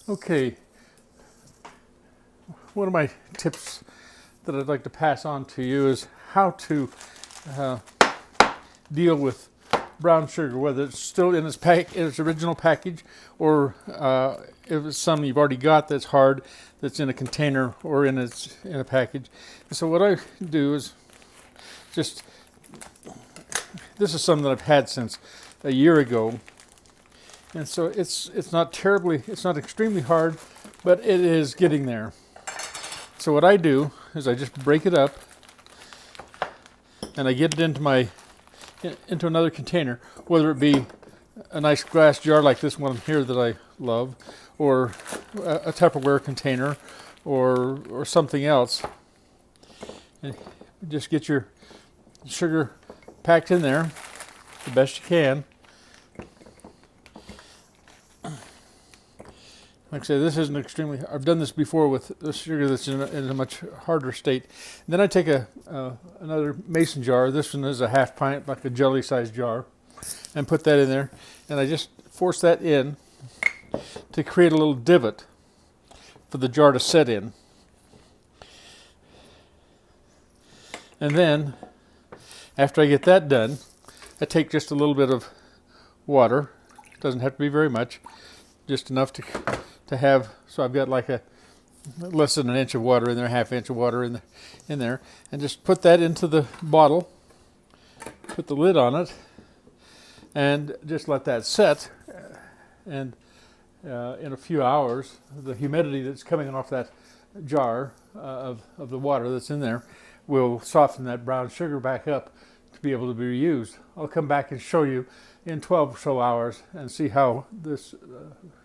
Okay, one of my tips that I'd like to pass on to you is how to uh, deal with brown sugar, whether it's still in its original package, or if it's some you've already got that's hard, that's in a container or in a package. And so what I do is just, this is something that I've had since a year ago, and so it's not extremely hard, but it is getting there. So what I do is I just break it up and I get it into another container, whether it be a nice glass jar like this one here that I love, or a Tupperware container, or something else. And just get your sugar packed in there the best you can. Like I say, this isn't extremely. I've done this before with the sugar that's in a much harder state. And then I take another mason jar. This one is a half pint, like a jelly-sized jar, and put that in there. And I just force that in to create a little divot for the jar to set in. And then, after I get that done, I take just a little bit of water. It doesn't have to be very much, just enough to have, so I've got like a less than an inch of water in there, half inch of water in there, and just put that into the bottle, put the lid on it, and just let that set. And in a few hours, the humidity that's coming off that jar of the water that's in there will soften that brown sugar back up to be able to be reused. I'll come back and show you in 12 or so hours and see how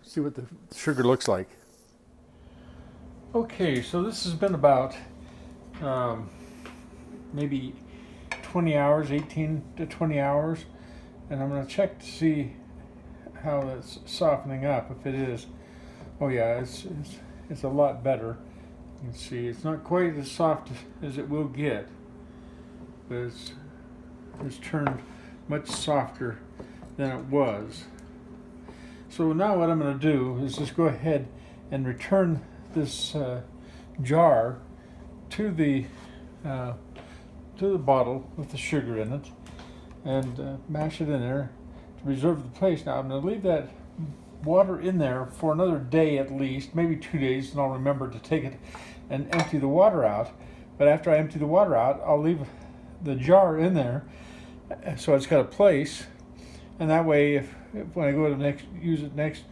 see what the sugar looks like. Okay, so this has been about maybe 20 hours, 18 to 20 hours, and I'm going to check to see how it's softening up. If it is, oh yeah, it's a lot better. You can see it's not quite as soft as it will get, but it's turned much softer than it was. So now what I'm going to do is just go ahead and return this jar to the bottle with the sugar in it, and mash it in there to reserve the place. Now I'm going to leave that water in there for another day at least, maybe 2 days, and I'll remember to take it and empty the water out. But after I empty the water out, I'll leave the jar in there so it's got a place, and that way if when I go to use it next,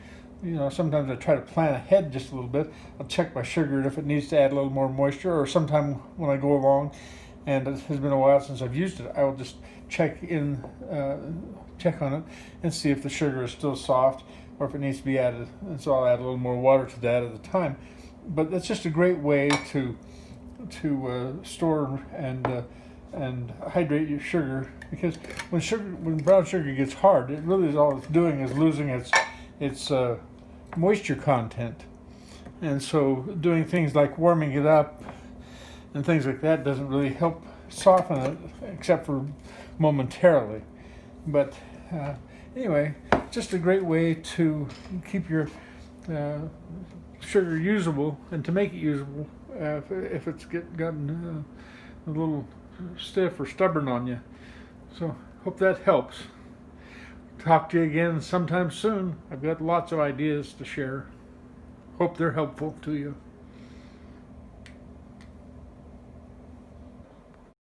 sometimes I try to plan ahead just a little bit. I'll check my sugar, and if it needs to add a little more moisture, or sometime when I go along and it has been a while since I've used it, I will just check on it and see if the sugar is still soft or if it needs to be added, and so I'll add a little more water to that at the time. But that's just a great way to store and hydrate your sugar, because when brown sugar gets hard, it really is all it's doing is losing its moisture content, and so doing things like warming it up and things like that doesn't really help soften it, except for momentarily. But anyway, just a great way to keep your sugar usable, and to make it usable if it's gotten a little stiff or stubborn on you. So hope that helps. Talk to you again sometime soon. I've got lots of ideas to share. Hope they're helpful to you.